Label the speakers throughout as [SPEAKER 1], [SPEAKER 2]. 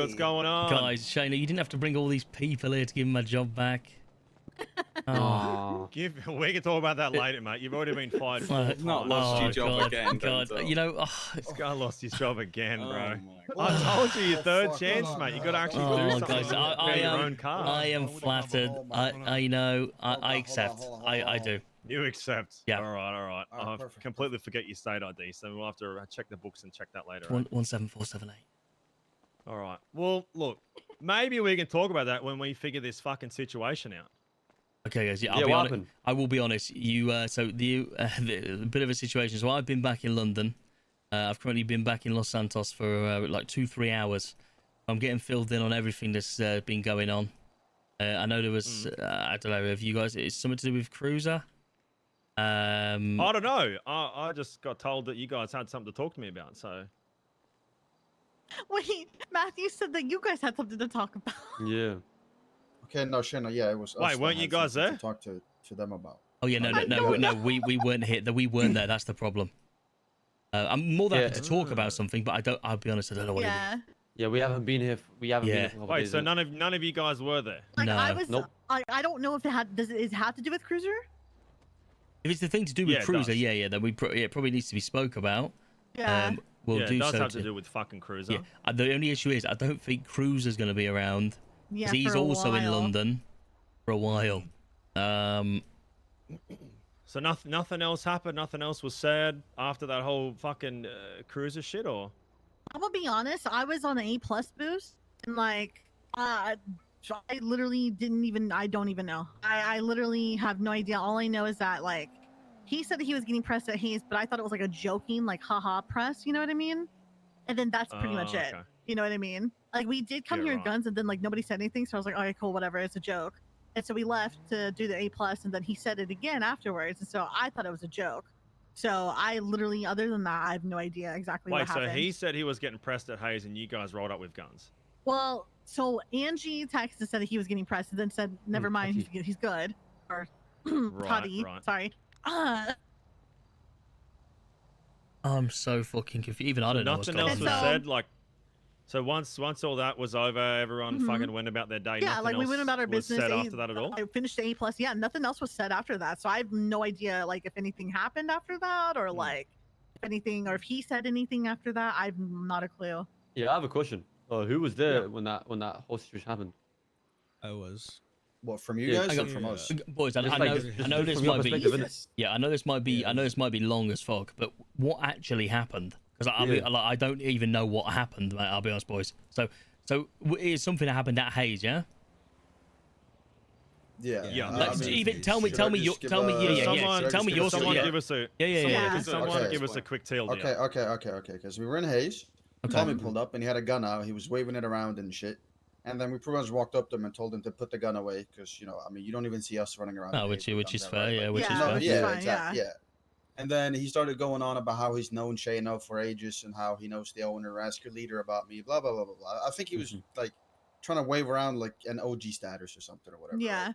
[SPEAKER 1] what's going on?
[SPEAKER 2] Guys, Shayna, you didn't have to bring all these people here to give him my job back. Oh.
[SPEAKER 1] We can talk about that later, mate. You've already been fired 4 times.
[SPEAKER 3] Not lost your job
[SPEAKER 2] God,
[SPEAKER 3] again,
[SPEAKER 2] God.
[SPEAKER 3] Denzel.
[SPEAKER 2] You know,
[SPEAKER 1] This guy lost his job again, bro.
[SPEAKER 3] Oh my
[SPEAKER 1] I told you, your third
[SPEAKER 4] fuck,
[SPEAKER 1] chance,
[SPEAKER 4] hold on,
[SPEAKER 1] mate. You got to actually
[SPEAKER 2] Oh,
[SPEAKER 1] do something
[SPEAKER 2] guys,
[SPEAKER 1] with
[SPEAKER 2] I
[SPEAKER 1] your
[SPEAKER 2] am-
[SPEAKER 1] own car.
[SPEAKER 2] I am flattered. I know. I accept. I do.
[SPEAKER 1] You accept.
[SPEAKER 2] Yeah.
[SPEAKER 1] All right.
[SPEAKER 4] Alright,
[SPEAKER 1] I
[SPEAKER 4] perfect,
[SPEAKER 1] completely forget your state ID, so we'll have to check the books and check that later.
[SPEAKER 2] 17478.
[SPEAKER 1] All right. Well, look, maybe we can talk about that when we figure this fucking situation out.
[SPEAKER 2] Okay, guys. Yeah,
[SPEAKER 5] Yeah,
[SPEAKER 2] I'll be
[SPEAKER 5] what
[SPEAKER 2] honest.
[SPEAKER 5] happened?
[SPEAKER 2] I will be honest. You. So the bit of a situation. So I've been back in London. I've currently been back in Los Santos for like 2-3 hours. I'm getting filled in on everything that's been going on. I know there was. I don't know if you guys. It's something to do with Cruiser.
[SPEAKER 1] I don't know. I just got told that you guys had something to talk to me about. So
[SPEAKER 6] Wait, Matthew said that you guys had something to talk about.
[SPEAKER 5] Yeah.
[SPEAKER 4] Okay, no, Shayna, yeah, it was.
[SPEAKER 1] Wait,
[SPEAKER 4] us
[SPEAKER 1] weren't
[SPEAKER 4] that
[SPEAKER 1] you
[SPEAKER 4] had
[SPEAKER 1] guys
[SPEAKER 4] something
[SPEAKER 1] there?
[SPEAKER 4] To talk to them about.
[SPEAKER 2] Oh yeah, no. We weren't here. We weren't there. That's the problem. I'm more than happy to talk about something, but I don't. I'll be honest. I don't know what it is.
[SPEAKER 6] Yeah.
[SPEAKER 5] Yeah, we haven't been here. We haven't been here for a couple
[SPEAKER 1] wait,
[SPEAKER 5] days,
[SPEAKER 1] so
[SPEAKER 5] innit?
[SPEAKER 1] none of you guys were there.
[SPEAKER 6] Like
[SPEAKER 2] No.
[SPEAKER 6] I was.
[SPEAKER 5] Nope.
[SPEAKER 6] I don't know if it had. Does it have to do with Cruiser?
[SPEAKER 2] If it's the thing to do with
[SPEAKER 1] Yeah, it
[SPEAKER 2] Cruiser,
[SPEAKER 1] does.
[SPEAKER 2] yeah, then it probably needs to be spoke about.
[SPEAKER 6] Yeah.
[SPEAKER 2] We'll
[SPEAKER 1] yeah,
[SPEAKER 2] do
[SPEAKER 1] it does
[SPEAKER 2] so.
[SPEAKER 1] have to do with fucking Cruiser.
[SPEAKER 2] Yeah. The only issue is I don't think Cruiser's going to be around.
[SPEAKER 6] Yeah.
[SPEAKER 2] 'Cause he's
[SPEAKER 6] for a
[SPEAKER 2] also in
[SPEAKER 6] while.
[SPEAKER 2] London for a while.
[SPEAKER 1] So nothing else happened. Nothing else was said after that whole fucking Cruiser shit, or
[SPEAKER 6] I'm gonna be honest. I was on an A+ boost, and like, I literally didn't even. I don't even know. I literally have no idea. All I know is that like, he said that he was getting pressed at Hayes, but I thought it was like a joking, like, haha press. You know what I mean? And then that's pretty much it.
[SPEAKER 1] okay.
[SPEAKER 6] You know what I mean? Like, we did come
[SPEAKER 1] Yeah,
[SPEAKER 6] here
[SPEAKER 1] right.
[SPEAKER 6] guns, and then like nobody said anything, so I was like, okay, cool, whatever, it's a joke. And so we left to do the A+, and then he said it again afterwards, and so I thought it was a joke. So I literally, other than that, I have no idea exactly
[SPEAKER 1] wait.
[SPEAKER 6] what
[SPEAKER 1] So
[SPEAKER 6] happened.
[SPEAKER 1] he said he was getting pressed at Hayes, and you guys rolled up with guns.
[SPEAKER 6] Well, so Angie texted and said that he was getting pressed, and then said, "Never mind, he's good." Or Toddy,
[SPEAKER 1] right.
[SPEAKER 6] sorry.
[SPEAKER 2] I'm so fucking confused. Even I don't know what's
[SPEAKER 1] Nothing
[SPEAKER 2] going
[SPEAKER 1] else
[SPEAKER 2] on.
[SPEAKER 1] was
[SPEAKER 6] So-
[SPEAKER 1] said. Like, so once all that was over, everyone fucking went about their day.
[SPEAKER 6] Yeah,
[SPEAKER 1] Nothing
[SPEAKER 6] like we
[SPEAKER 1] else
[SPEAKER 6] went about our
[SPEAKER 1] was
[SPEAKER 6] business.
[SPEAKER 1] said after that at all.
[SPEAKER 6] I finished the A+. Yeah, nothing else was said after that. So I have no idea, like, if anything happened after that, or like if anything, or if he said anything after that. I've not a clue.
[SPEAKER 5] Yeah, I have a question. Who was there when that whole situation happened?
[SPEAKER 7] I was.
[SPEAKER 4] What, from you
[SPEAKER 5] Yeah,
[SPEAKER 4] guys
[SPEAKER 5] I
[SPEAKER 4] or
[SPEAKER 5] got-
[SPEAKER 4] from us?
[SPEAKER 2] Boys, I
[SPEAKER 5] Just
[SPEAKER 2] know,
[SPEAKER 5] like- just
[SPEAKER 2] I know this
[SPEAKER 5] from your
[SPEAKER 2] might be.
[SPEAKER 5] perspective, innit?
[SPEAKER 2] Yeah, I know this might be. I know this might be long as fuck. But what actually happened? Because I don't even know what happened. Mate, I'll be honest, boys. So it's something that happened at Hayes, yeah.
[SPEAKER 4] Yeah.
[SPEAKER 1] Yeah.
[SPEAKER 2] Like,
[SPEAKER 4] I mean,
[SPEAKER 2] even tell me
[SPEAKER 4] should I
[SPEAKER 2] your,
[SPEAKER 4] just give
[SPEAKER 2] tell me,
[SPEAKER 4] a-
[SPEAKER 2] yeah.
[SPEAKER 1] Someone,
[SPEAKER 2] Tell me your
[SPEAKER 1] someone
[SPEAKER 2] story.
[SPEAKER 1] give us a
[SPEAKER 6] Yeah.
[SPEAKER 1] someone
[SPEAKER 4] Okay.
[SPEAKER 1] give us a quick tale.
[SPEAKER 4] Okay, because we were in Hayes.
[SPEAKER 2] Okay.
[SPEAKER 4] Tommy pulled up and he had a gun out. He was waving it around and shit. And then we pretty much walked up to him and told him to put the gun away because, I mean, you don't even see us running around.
[SPEAKER 2] No,
[SPEAKER 4] in
[SPEAKER 2] which
[SPEAKER 4] Hayes with
[SPEAKER 2] is
[SPEAKER 4] guns out,
[SPEAKER 2] fair,
[SPEAKER 4] right?
[SPEAKER 2] yeah,
[SPEAKER 4] Like,
[SPEAKER 2] which is
[SPEAKER 6] Yeah,
[SPEAKER 2] fair.
[SPEAKER 6] which is
[SPEAKER 4] yeah,
[SPEAKER 6] fine,
[SPEAKER 4] exactly, yeah. And then he started going on about how he's known Shayna for ages and how he knows the owner, ask your leader about me, blah, blah, blah, blah, blah. I think he was like trying to wave around like an OG status or something or whatever.
[SPEAKER 6] Yeah.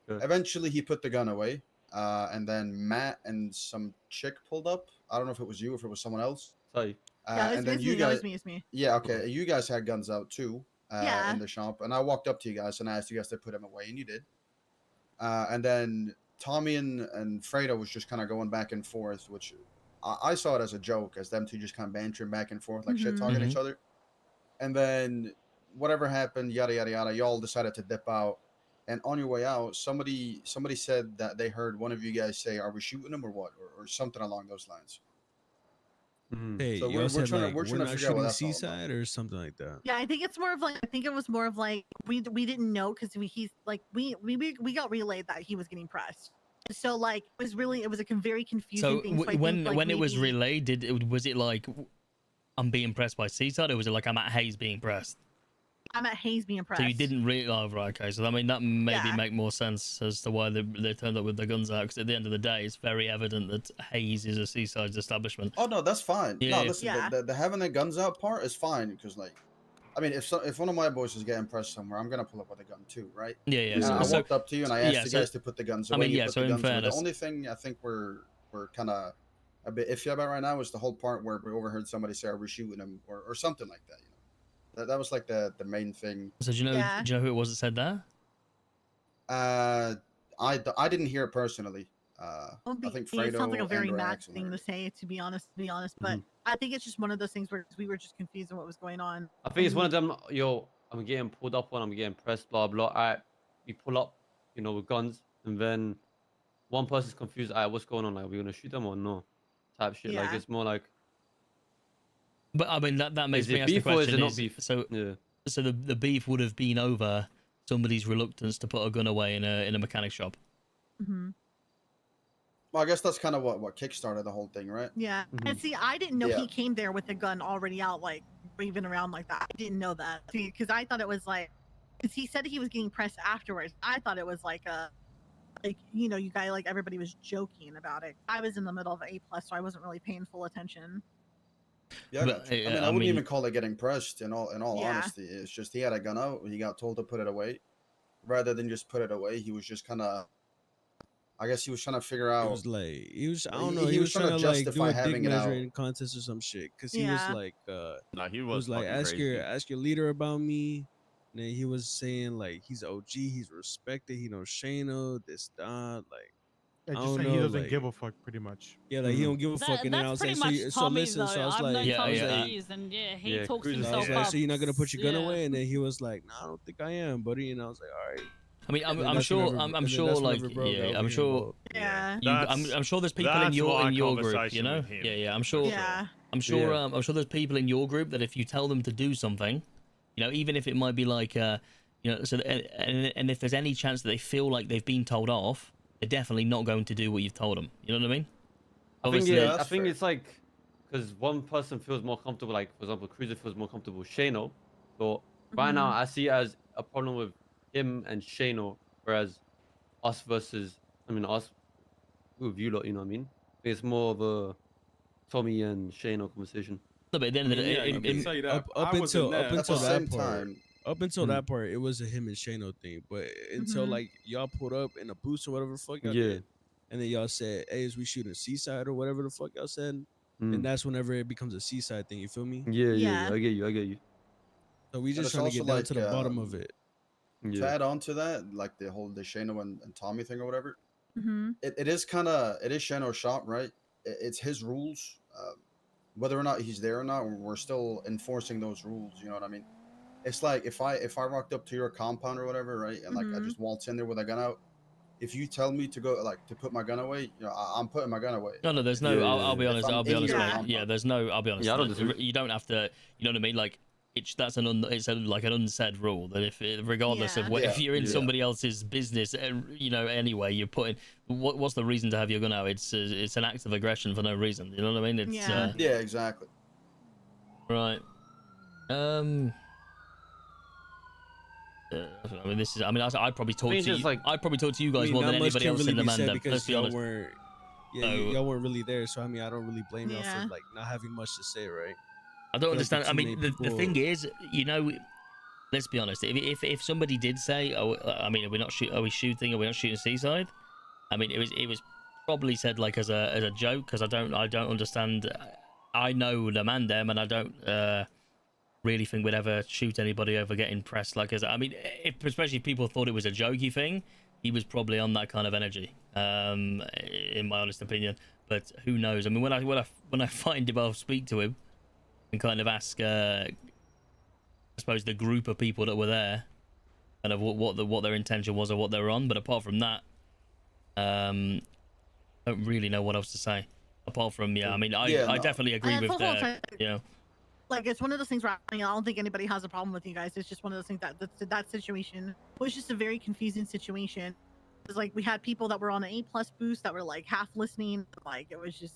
[SPEAKER 4] right? Eventually he put the gun away. And then Matt and some chick pulled up. I don't know if it was you or if it was someone else.
[SPEAKER 5] Sorry.
[SPEAKER 6] Yeah,
[SPEAKER 4] And then
[SPEAKER 6] it's
[SPEAKER 4] you
[SPEAKER 6] me.
[SPEAKER 4] guys,
[SPEAKER 6] It's me.
[SPEAKER 4] yeah, okay. You guys had guns out too
[SPEAKER 6] Yeah.
[SPEAKER 4] in the shop. And I walked up to you guys and I asked you guys to put them away, and you did. And then Tommy and Fredo was just kind of going back and forth, which I saw it as a joke, as them two just kind of bantering back and forth, like shit talking each other. And then whatever happened, yada, yada, yada, y'all decided to dip out. And on your way out, somebody said that they heard one of you guys say, "Are we shooting them or what?" or something along those lines.
[SPEAKER 7] Hey,
[SPEAKER 4] So
[SPEAKER 7] you
[SPEAKER 4] we're
[SPEAKER 7] all said
[SPEAKER 4] trying to-
[SPEAKER 7] like,
[SPEAKER 4] we're
[SPEAKER 7] we're
[SPEAKER 4] trying to
[SPEAKER 7] not
[SPEAKER 4] figure out what
[SPEAKER 7] shooting
[SPEAKER 4] that's all about.
[SPEAKER 7] Seaside or something like that.
[SPEAKER 6] Yeah, I think it's more of like it was more of like we didn't know because he's like we got relayed that he was getting pressed. So like it was a very confusing
[SPEAKER 2] So
[SPEAKER 6] thing. So I think,
[SPEAKER 2] when
[SPEAKER 6] like,
[SPEAKER 2] it was
[SPEAKER 6] maybe-
[SPEAKER 2] relayed, was it like I'm being pressed by Seaside, or was it like I'm at Hayes being pressed?
[SPEAKER 6] I'm at Hayes being pressed.
[SPEAKER 2] So you didn't really. Oh, right, okay. So I mean, that maybe
[SPEAKER 6] Yeah.
[SPEAKER 2] make more sense as to why they turned up with the guns out. Because at the end of the day, it's very evident that Hayes is a Seaside's establishment.
[SPEAKER 4] Oh no, that's fine.
[SPEAKER 2] Yeah,
[SPEAKER 4] No,
[SPEAKER 2] yeah.
[SPEAKER 4] listen,
[SPEAKER 6] Yeah.
[SPEAKER 4] the having the guns out part is fine because, like, I mean, if one of my boys is getting pressed somewhere, I'm gonna pull up with a gun too, right?
[SPEAKER 2] Yeah, yeah.
[SPEAKER 4] And I
[SPEAKER 2] So,
[SPEAKER 4] walked up to you and I asked
[SPEAKER 2] yeah,
[SPEAKER 4] you
[SPEAKER 2] so-
[SPEAKER 4] guys to put the guns
[SPEAKER 2] I
[SPEAKER 4] away.
[SPEAKER 2] mean,
[SPEAKER 4] you
[SPEAKER 2] yeah,
[SPEAKER 4] put
[SPEAKER 2] so
[SPEAKER 4] the
[SPEAKER 2] in
[SPEAKER 4] guns away.
[SPEAKER 2] fairness-
[SPEAKER 4] The only thing I think we're kind of a bit iffy about right now is the whole part where we overheard somebody say, "Are we shooting him?" or something like that. That was like the main thing.
[SPEAKER 2] So do you know?
[SPEAKER 6] Yeah.
[SPEAKER 2] Do you know who it was that said that?
[SPEAKER 4] I didn't hear it personally. I think
[SPEAKER 6] It sounds like a
[SPEAKER 4] Fredo
[SPEAKER 6] very
[SPEAKER 4] and or
[SPEAKER 6] Mac
[SPEAKER 4] Axel
[SPEAKER 6] thing
[SPEAKER 4] heard
[SPEAKER 6] to
[SPEAKER 4] it.
[SPEAKER 6] say, to be honest. But I think it's just one of those things where we were just confused on what was going on.
[SPEAKER 5] I think it's one of them. Yo, I'm getting pulled up on. I'm getting pressed. Blah blah. Alright, we pull up, you know, with guns, and then one person's confused. Alright, what's going on? Like, are we gonna shoot them or no? Type shit. Like,
[SPEAKER 6] Yeah.
[SPEAKER 5] it's more like,
[SPEAKER 2] But I mean, that makes
[SPEAKER 5] is
[SPEAKER 2] me
[SPEAKER 5] it
[SPEAKER 2] ask the
[SPEAKER 5] beef or is
[SPEAKER 2] question:
[SPEAKER 5] it not beef?
[SPEAKER 2] so
[SPEAKER 5] Yeah.
[SPEAKER 2] the beef would have been over somebody's reluctance to put a gun away in a mechanic shop.
[SPEAKER 6] Hmm.
[SPEAKER 4] Well, I guess that's kind of what kickstarted the whole thing, right?
[SPEAKER 6] Yeah.
[SPEAKER 5] Mhm.
[SPEAKER 6] And see, I didn't know
[SPEAKER 4] Yeah.
[SPEAKER 6] he came there with the gun already out, like waving around like that. I didn't know that. See, because I thought it was like, because he said he was getting pressed afterwards. I thought it was like you know, you guys, like everybody was joking about it. I was in the middle of A plus, so I wasn't really paying full attention.
[SPEAKER 4] Yeah, I
[SPEAKER 2] But,
[SPEAKER 4] got you. I mean, I wouldn't even call it getting pressed. In all
[SPEAKER 6] Yeah.
[SPEAKER 4] honesty, it's just he had a gun out. He got told to put it away. Rather than just put it away, he was just kind of. I guess he was trying to figure
[SPEAKER 7] It
[SPEAKER 4] out.
[SPEAKER 7] was like he was. I
[SPEAKER 4] He-
[SPEAKER 7] don't know.
[SPEAKER 4] he
[SPEAKER 7] He
[SPEAKER 4] was
[SPEAKER 7] was
[SPEAKER 4] trying
[SPEAKER 7] trying
[SPEAKER 4] to
[SPEAKER 7] to like do
[SPEAKER 4] justify
[SPEAKER 7] a dick
[SPEAKER 4] having it out.
[SPEAKER 7] measuring contest or some shit. Cause he was
[SPEAKER 6] Yeah.
[SPEAKER 7] like,
[SPEAKER 3] Nah, he
[SPEAKER 7] he
[SPEAKER 3] was
[SPEAKER 7] was like,
[SPEAKER 3] fucking crazy.
[SPEAKER 7] ask your leader about me. And then he was saying like he's OG, he's respected. He knows Shano, this that. Like
[SPEAKER 8] Yeah,
[SPEAKER 7] I
[SPEAKER 8] just
[SPEAKER 7] don't
[SPEAKER 8] saying he
[SPEAKER 7] know,
[SPEAKER 8] doesn't
[SPEAKER 7] like-
[SPEAKER 8] give a fuck, pretty much.
[SPEAKER 7] yeah, like he don't give a fuck. And then I
[SPEAKER 9] That's
[SPEAKER 7] was
[SPEAKER 9] pretty
[SPEAKER 7] like,
[SPEAKER 9] much
[SPEAKER 7] so
[SPEAKER 9] Tommy,
[SPEAKER 7] listen.
[SPEAKER 9] though.
[SPEAKER 7] So I was
[SPEAKER 9] I've
[SPEAKER 7] like,
[SPEAKER 9] known
[SPEAKER 2] Yeah,
[SPEAKER 9] Tommy
[SPEAKER 2] yeah.
[SPEAKER 9] for years, and yeah, he
[SPEAKER 5] Yeah,
[SPEAKER 9] talks
[SPEAKER 5] Cruz is
[SPEAKER 7] I
[SPEAKER 9] himself
[SPEAKER 7] was
[SPEAKER 5] like,
[SPEAKER 7] like,
[SPEAKER 9] up.
[SPEAKER 7] so you're not gonna put your gun
[SPEAKER 9] Yeah.
[SPEAKER 7] away? And then he was like, nah, I don't think I am, buddy. And I was like, all right.
[SPEAKER 2] I mean,
[SPEAKER 7] And then
[SPEAKER 2] I'm
[SPEAKER 7] that's
[SPEAKER 2] sure.
[SPEAKER 7] whenever-
[SPEAKER 2] I'm
[SPEAKER 7] and then
[SPEAKER 2] sure.
[SPEAKER 7] that's
[SPEAKER 2] Like,
[SPEAKER 7] whenever bro got
[SPEAKER 2] yeah, I'm
[SPEAKER 7] over
[SPEAKER 2] sure.
[SPEAKER 7] involved.
[SPEAKER 6] Yeah.
[SPEAKER 2] I'm sure there's people in
[SPEAKER 1] that's
[SPEAKER 2] your
[SPEAKER 1] my
[SPEAKER 2] group.
[SPEAKER 1] conversation
[SPEAKER 2] You know.
[SPEAKER 1] with him,
[SPEAKER 2] Yeah. I'm
[SPEAKER 1] for
[SPEAKER 2] sure.
[SPEAKER 6] Yeah.
[SPEAKER 2] I'm sure.
[SPEAKER 5] Yeah.
[SPEAKER 2] I'm sure there's people in your group that if you tell them to do something, you know, even if it might be like, you know, so and if there's any chance that they feel like they've been told off, they're definitely not going to do what you've told them. You know what I mean?
[SPEAKER 5] I think
[SPEAKER 2] Obviously-
[SPEAKER 5] yeah,
[SPEAKER 4] Yeah,
[SPEAKER 5] I
[SPEAKER 4] that's
[SPEAKER 5] think
[SPEAKER 4] fair.
[SPEAKER 5] it's like because one person feels more comfortable, like for example, Cruiser feels more comfortable with Shano. So right now I see it as a problem with him and Shano, whereas us versus us with you lot, you know what I mean? I think it's more of a Tommy and Shano conversation.
[SPEAKER 2] No, but at the end of the
[SPEAKER 3] Yeah,
[SPEAKER 2] day,
[SPEAKER 3] you can say that.
[SPEAKER 7] Up
[SPEAKER 3] I wasn't
[SPEAKER 7] until
[SPEAKER 3] there.
[SPEAKER 7] up
[SPEAKER 4] At
[SPEAKER 7] until
[SPEAKER 4] the
[SPEAKER 7] that
[SPEAKER 4] same
[SPEAKER 7] part,
[SPEAKER 4] time,
[SPEAKER 7] up until
[SPEAKER 5] Mhm.
[SPEAKER 7] that part, it was a him and Shano thing. But until
[SPEAKER 6] Mhm.
[SPEAKER 7] like y'all pulled up in a boost or whatever the fuck y'all
[SPEAKER 5] Yeah.
[SPEAKER 7] did, and then y'all said, "Hey, is we shooting Seaside or whatever the fuck y'all said?"
[SPEAKER 5] Mm.
[SPEAKER 7] And that's whenever it becomes a Seaside thing. You feel me?
[SPEAKER 5] Yeah,
[SPEAKER 6] Yeah.
[SPEAKER 5] I get you.
[SPEAKER 7] So we
[SPEAKER 4] And
[SPEAKER 7] just
[SPEAKER 4] it's
[SPEAKER 7] trying to get
[SPEAKER 4] also
[SPEAKER 7] down to the
[SPEAKER 4] like,
[SPEAKER 7] bottom of it.
[SPEAKER 4] to
[SPEAKER 5] Yeah.
[SPEAKER 4] add on to that, like the whole Shano and Tommy thing or whatever.
[SPEAKER 6] Hmm.
[SPEAKER 4] It is Shano's shop, right? It's his rules. Whether or not he's there or not, we're still enforcing those rules. You know what I mean? It's like if I rocked up to your compound or whatever, right, and like I
[SPEAKER 6] Mhm.
[SPEAKER 4] just waltz in there with a gun out. If you tell me to go, like, to put my gun away, you know, I'm putting my gun away.
[SPEAKER 2] No, there's no.
[SPEAKER 5] Yeah,
[SPEAKER 2] I'll be
[SPEAKER 5] yeah.
[SPEAKER 2] honest.
[SPEAKER 4] If I'm
[SPEAKER 2] I'll be
[SPEAKER 4] in
[SPEAKER 2] honest.
[SPEAKER 4] your
[SPEAKER 2] Mate.
[SPEAKER 4] compound.
[SPEAKER 2] Yeah, there's no. I'll be honest.
[SPEAKER 5] Yeah, I don't disagree.
[SPEAKER 2] You don't have to. You know what I mean? Like, that's an it's like an unsaid rule that regardless of
[SPEAKER 6] Yeah.
[SPEAKER 2] what,
[SPEAKER 4] Yeah.
[SPEAKER 2] if you're in
[SPEAKER 5] Yeah.
[SPEAKER 2] somebody else's business, you know, anyway, you're putting. What's the reason to have your gun out? It's an act of aggression for no reason. You know what I mean? It's
[SPEAKER 6] Yeah.
[SPEAKER 4] Yeah, exactly.
[SPEAKER 2] right. I mean, this is. I mean, I probably talk
[SPEAKER 5] think
[SPEAKER 2] to
[SPEAKER 5] it's
[SPEAKER 2] you.
[SPEAKER 5] like-
[SPEAKER 2] I probably talk to you
[SPEAKER 7] I
[SPEAKER 2] guys
[SPEAKER 7] mean,
[SPEAKER 2] more
[SPEAKER 7] not
[SPEAKER 2] than
[SPEAKER 7] much
[SPEAKER 2] anybody
[SPEAKER 7] can
[SPEAKER 2] else
[SPEAKER 7] really
[SPEAKER 2] in the
[SPEAKER 7] be said
[SPEAKER 2] Mandem.
[SPEAKER 7] because
[SPEAKER 2] Let's be
[SPEAKER 7] y'all
[SPEAKER 2] honest.
[SPEAKER 7] weren't. Yeah,
[SPEAKER 2] So-
[SPEAKER 7] y'all weren't really there, so I mean, I don't really blame y'all
[SPEAKER 6] Yeah.
[SPEAKER 7] for like not having much to say, right?
[SPEAKER 2] I don't
[SPEAKER 7] feel like
[SPEAKER 2] understand.
[SPEAKER 7] too
[SPEAKER 2] I mean,
[SPEAKER 7] many
[SPEAKER 2] the thing is, you know, let's be honest. If somebody did say, "Oh, I mean, are we shooting? Are we not shooting Seaside?" I mean, it was probably said like as a joke because I don't understand. I know the Mandem, and I don't really think we'd ever shoot anybody over getting pressed. Like, I mean, especially if people thought it was a jokey thing, he was probably on that kind of energy. In my honest opinion, but who knows? I mean, when I find him, I'll speak to him and kind of ask. I suppose the group of people that were there, kind of what their intention was or what they were on. But apart from that, I don't really know what else to say. Apart from I mean, I
[SPEAKER 4] Yeah, no.
[SPEAKER 2] definitely agree
[SPEAKER 6] And
[SPEAKER 2] with
[SPEAKER 6] it's also like-
[SPEAKER 2] you know.
[SPEAKER 6] Like, it's one of those things where I don't think anybody has a problem with you guys. It's just one of those things that situation was just a very confusing situation. It's like we had people that were on an A+ boost that were like half listening. Like, it was just,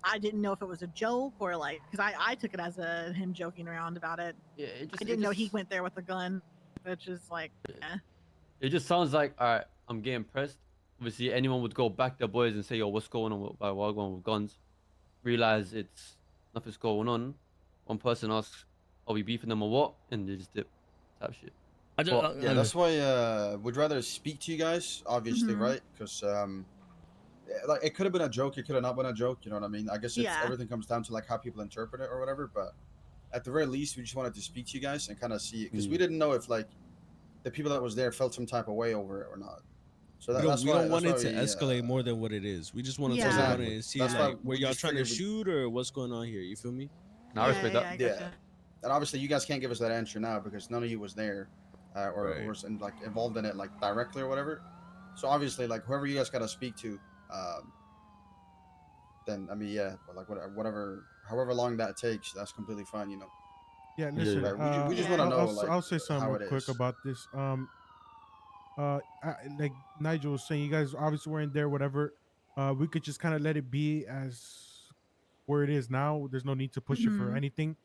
[SPEAKER 6] I didn't know if it was a joke or like, because I took it as him joking around about it.
[SPEAKER 5] Yeah, it just,
[SPEAKER 6] I didn't know he went there with a gun, which is like,
[SPEAKER 5] It just sounds like, all right, I'm getting pressed. Obviously, anyone would go back their boys and say, yo, what's going on with Wagwan with guns? Realize it's nothing's going on. One person asks, are we beefing them or what? And they just dip. Type shit.
[SPEAKER 2] I don't.
[SPEAKER 5] Well,
[SPEAKER 4] Yeah, that's why would rather speak to you guys, obviously,
[SPEAKER 6] Mhm.
[SPEAKER 4] right? Because like it could have been a joke, it could have not been a joke. You know what I mean? I guess
[SPEAKER 6] Yeah.
[SPEAKER 4] everything comes down to like how people interpret it or whatever. But at the very least, we just wanted to speak to you guys and kind of see it because we didn't know if like the people that was there felt some type of way over it or not. So that's
[SPEAKER 7] we
[SPEAKER 4] why
[SPEAKER 7] don't want it
[SPEAKER 4] that's
[SPEAKER 7] to
[SPEAKER 4] why
[SPEAKER 7] escalate more than what it is. We just want to
[SPEAKER 6] Yeah.
[SPEAKER 7] talk about
[SPEAKER 4] Exactly.
[SPEAKER 7] it and see
[SPEAKER 4] That's why
[SPEAKER 7] like were
[SPEAKER 4] we
[SPEAKER 7] y'all
[SPEAKER 4] just
[SPEAKER 7] trying to
[SPEAKER 4] figured
[SPEAKER 7] shoot or what's going on here. You feel me?
[SPEAKER 5] No, I respect that.
[SPEAKER 6] I
[SPEAKER 4] Yeah.
[SPEAKER 6] gotcha.
[SPEAKER 4] And obviously, you guys can't give us that answer now because none of you was there or
[SPEAKER 7] Right.
[SPEAKER 4] was like involved in it like directly or whatever. So obviously, like whoever you guys got to speak to, then I mean, yeah, but like whatever, however long that takes, that's completely fine. You know.
[SPEAKER 3] Yeah, listen.
[SPEAKER 4] Right, we just
[SPEAKER 6] Yeah.
[SPEAKER 4] want to know
[SPEAKER 3] I'll,
[SPEAKER 4] like
[SPEAKER 3] I'll say something
[SPEAKER 4] how
[SPEAKER 3] real
[SPEAKER 4] it
[SPEAKER 3] quick
[SPEAKER 4] is.
[SPEAKER 3] about this. Like Nigel was saying, you guys obviously weren't there, whatever. We could just kind of let it be as where it is now. There's no need to push it for
[SPEAKER 6] Mhm.
[SPEAKER 3] anything.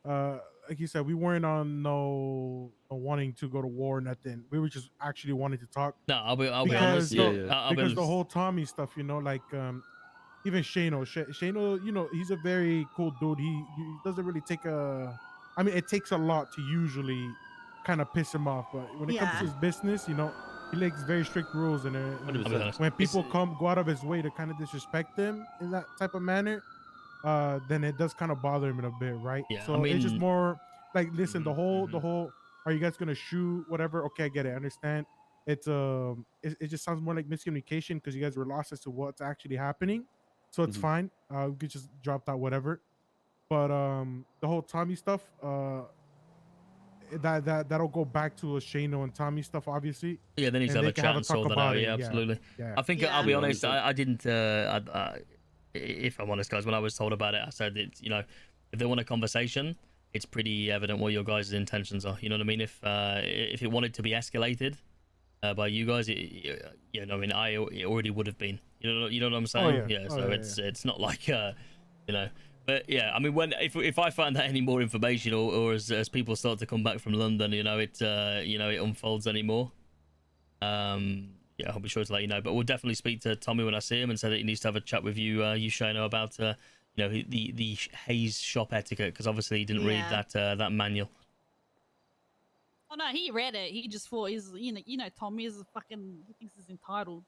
[SPEAKER 3] Like you said, we weren't on no wanting to go to war or nothing. We were just actually wanting to talk
[SPEAKER 2] No, I'll be
[SPEAKER 3] because
[SPEAKER 2] honest.
[SPEAKER 3] the,
[SPEAKER 2] I'll be
[SPEAKER 3] because the
[SPEAKER 2] honest.
[SPEAKER 3] whole Tommy stuff, like even Shano, Shano, he's a very cool dude. He doesn't really take a. I mean, it takes a lot to usually kind of piss him off, but when it comes to
[SPEAKER 6] Yeah.
[SPEAKER 3] his business, he makes very strict rules, and
[SPEAKER 2] I'll be honest.
[SPEAKER 3] when people go out of his way to kind of disrespect him in that type of manner, then it does kind of bother him in a bit, right?
[SPEAKER 2] Yeah,
[SPEAKER 3] So
[SPEAKER 2] I
[SPEAKER 3] it's just
[SPEAKER 2] mean-
[SPEAKER 3] more like, listen, the whole, are you guys gonna shoot whatever? Okay, I get it, I understand. It's it just sounds more like miscommunication because you guys were lost as to what's actually happening, so it's fine. We could just drop that whatever. But the whole Tommy stuff, that'll go back to a Shano and Tommy stuff, obviously.
[SPEAKER 2] Yeah, they need to
[SPEAKER 3] And
[SPEAKER 2] have
[SPEAKER 3] they
[SPEAKER 2] a
[SPEAKER 3] can
[SPEAKER 2] chat and
[SPEAKER 3] talk
[SPEAKER 2] sort that
[SPEAKER 3] about
[SPEAKER 2] out.
[SPEAKER 3] it.
[SPEAKER 2] Yeah, absolutely.
[SPEAKER 3] Yeah.
[SPEAKER 2] I think
[SPEAKER 6] Yeah.
[SPEAKER 2] I'll be
[SPEAKER 5] Yeah,
[SPEAKER 2] honest.
[SPEAKER 5] 100%.
[SPEAKER 2] I didn't. If I'm honest, guys, when I was told about it, I said it's if they want a conversation, it's pretty evident what your guys' intentions are. You know what I mean? If it wanted to be escalated by you guys, it already would have been. You know what I'm saying?
[SPEAKER 3] yeah. Oh,
[SPEAKER 2] So
[SPEAKER 3] yeah,
[SPEAKER 2] it's not like But yeah, I mean, if I find out any more information, or as people start to come back from London, it unfolds anymore. Yeah, I'll be sure to let you know. But we'll definitely speak to Tommy when I see him and say that he needs to have a chat with you, Shano, about the Hayes shop etiquette, because obviously he didn't read that manual.
[SPEAKER 8] Oh no, he read it. He just thought he's Tommy is fucking. He thinks he's entitled.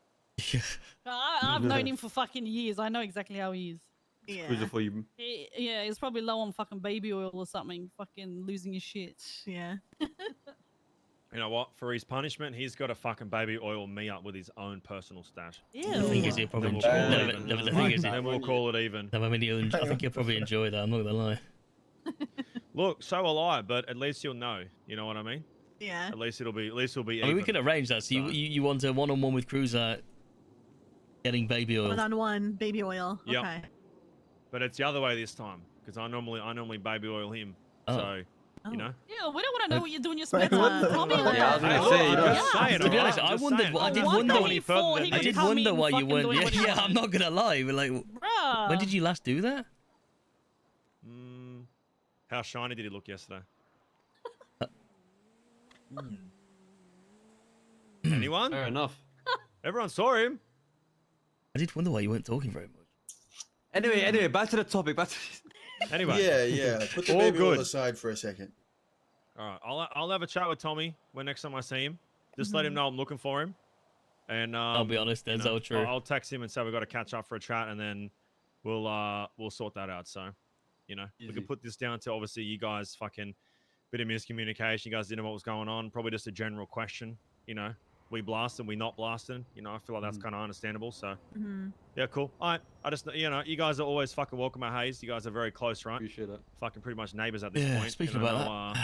[SPEAKER 8] I've known him for fucking years. I know exactly how he is.
[SPEAKER 5] Cruiser for you.
[SPEAKER 8] He's probably low on fucking baby oil or something. Fucking losing his shit.
[SPEAKER 6] Yeah.
[SPEAKER 1] You know what? For his punishment, he's got to fucking baby oil me up with his own personal stash.
[SPEAKER 8] Yeah.
[SPEAKER 2] The thing is, he'll probably
[SPEAKER 1] Then
[SPEAKER 2] enjoy.
[SPEAKER 1] we'll call it even.
[SPEAKER 2] The thing is,
[SPEAKER 1] Then we'll call it even.
[SPEAKER 2] I mean, I think he'll probably enjoy that. I'm not gonna lie.
[SPEAKER 1] Look, so will I, but at least you'll know. You know what I mean?
[SPEAKER 6] Yeah.
[SPEAKER 1] At least it'll be
[SPEAKER 2] I mean,
[SPEAKER 1] even.
[SPEAKER 2] we can arrange that. So you want a one-on-one with Cruiser, getting baby oil.
[SPEAKER 6] 1-on-1 baby oil.
[SPEAKER 1] Yep.
[SPEAKER 6] Okay.
[SPEAKER 1] But it's the other way this time because I normally baby oil him.
[SPEAKER 2] Oh.
[SPEAKER 1] So you know.
[SPEAKER 8] Yeah, we don't want to know what you're doing your spare
[SPEAKER 6] What
[SPEAKER 8] time.
[SPEAKER 6] the-
[SPEAKER 8] Tommy,
[SPEAKER 5] Yeah, I was
[SPEAKER 1] Hey,
[SPEAKER 5] gonna
[SPEAKER 1] look,
[SPEAKER 5] say,
[SPEAKER 1] I'm just saying,
[SPEAKER 2] To be
[SPEAKER 1] alright?
[SPEAKER 2] honest,
[SPEAKER 1] I'm
[SPEAKER 2] I
[SPEAKER 1] just
[SPEAKER 2] wondered
[SPEAKER 1] saying,
[SPEAKER 2] what- I
[SPEAKER 1] don't
[SPEAKER 2] did
[SPEAKER 1] go
[SPEAKER 2] wonder-
[SPEAKER 1] any further than
[SPEAKER 8] he
[SPEAKER 2] I
[SPEAKER 1] that.
[SPEAKER 2] did
[SPEAKER 8] come
[SPEAKER 2] wonder
[SPEAKER 8] in
[SPEAKER 2] why you
[SPEAKER 8] fucking
[SPEAKER 2] weren't.
[SPEAKER 8] doing what he
[SPEAKER 2] Yeah, I'm
[SPEAKER 8] wants.
[SPEAKER 2] not gonna lie. But like,
[SPEAKER 8] Bruh.
[SPEAKER 2] when did you last do that?
[SPEAKER 1] How shiny did he look yesterday? Anyone?
[SPEAKER 5] Fair enough.
[SPEAKER 1] Everyone saw him.
[SPEAKER 2] I did wonder why you weren't talking very much.
[SPEAKER 5] Anyway, back to the topic.
[SPEAKER 1] Anyway.
[SPEAKER 4] Yeah. Put the
[SPEAKER 1] All
[SPEAKER 4] baby oil
[SPEAKER 1] good.
[SPEAKER 4] aside for a second.
[SPEAKER 1] All right, I'll have a chat with Tommy when next time I see him. Just let him know I'm looking for him. And
[SPEAKER 2] I'll be honest,
[SPEAKER 1] you
[SPEAKER 2] that's
[SPEAKER 1] know,
[SPEAKER 2] all true.
[SPEAKER 1] I'll text him and say we got to catch up for a chat, and then we'll sort that out. So, we
[SPEAKER 5] Easy.
[SPEAKER 1] can put this down to obviously you guys fucking bit of miscommunication. You guys didn't know what was going on. Probably just a general question. We blasting, we not blasting. I feel like that's kind of understandable. So, yeah, cool. All right, I just you guys are always fucking welcome at Hayes. You guys are very close, right?
[SPEAKER 5] Appreciate that.
[SPEAKER 1] Fucking pretty much neighbors at this
[SPEAKER 2] Yeah,
[SPEAKER 1] point.
[SPEAKER 2] speaking
[SPEAKER 1] And
[SPEAKER 2] about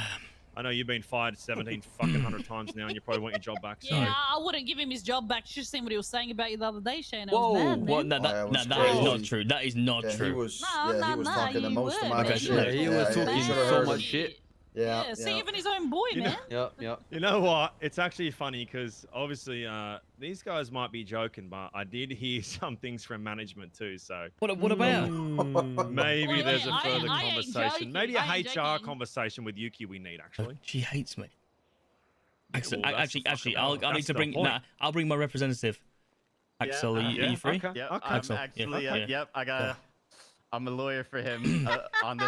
[SPEAKER 1] I know you've been fired 17 fucking 100 times now, and you probably want your job back. So.
[SPEAKER 8] Yeah, I wouldn't give him his job back. You should seen what he was saying about you the other day, Shane. It
[SPEAKER 2] Whoa,
[SPEAKER 8] was bad,
[SPEAKER 2] what?
[SPEAKER 8] man.
[SPEAKER 2] That
[SPEAKER 4] was
[SPEAKER 2] is not
[SPEAKER 4] crazy.
[SPEAKER 2] true. That is not
[SPEAKER 4] Yeah,
[SPEAKER 2] true.
[SPEAKER 4] he was.
[SPEAKER 8] No,
[SPEAKER 4] he
[SPEAKER 8] no,
[SPEAKER 4] was
[SPEAKER 8] no,
[SPEAKER 4] talking the
[SPEAKER 8] you
[SPEAKER 4] most
[SPEAKER 8] were,
[SPEAKER 4] amount
[SPEAKER 8] man.
[SPEAKER 4] of
[SPEAKER 8] You
[SPEAKER 4] shit.
[SPEAKER 5] were- he was talking
[SPEAKER 4] you should've
[SPEAKER 5] so
[SPEAKER 4] heard
[SPEAKER 5] much
[SPEAKER 4] it.
[SPEAKER 5] shit.
[SPEAKER 4] Yeah.
[SPEAKER 8] See, even his own boy,
[SPEAKER 1] You know-
[SPEAKER 8] man.
[SPEAKER 5] Yep.
[SPEAKER 1] You know what? It's actually funny because obviously these guys might be joking, but I did hear some things from management too. So
[SPEAKER 2] What about?
[SPEAKER 1] maybe
[SPEAKER 8] Wait,
[SPEAKER 1] there's a
[SPEAKER 8] I
[SPEAKER 1] further
[SPEAKER 8] ain't
[SPEAKER 1] conversation.
[SPEAKER 8] joking.
[SPEAKER 1] Maybe a
[SPEAKER 8] I ain't
[SPEAKER 1] HR
[SPEAKER 8] joking.
[SPEAKER 1] conversation with Yuki we need actually.
[SPEAKER 2] She hates me. Axel,
[SPEAKER 1] well, that's the
[SPEAKER 2] actually,
[SPEAKER 1] fucking-
[SPEAKER 2] I'll need
[SPEAKER 1] that's
[SPEAKER 2] to
[SPEAKER 1] the
[SPEAKER 2] bring.
[SPEAKER 1] point.
[SPEAKER 2] I'll bring my representative. Axel, are you free?
[SPEAKER 1] Okay.
[SPEAKER 9] Yep,
[SPEAKER 1] Okay.
[SPEAKER 9] I'm
[SPEAKER 2] Axel, yeah.
[SPEAKER 9] actually,
[SPEAKER 2] Okay.
[SPEAKER 9] yep, I'm a lawyer for him on this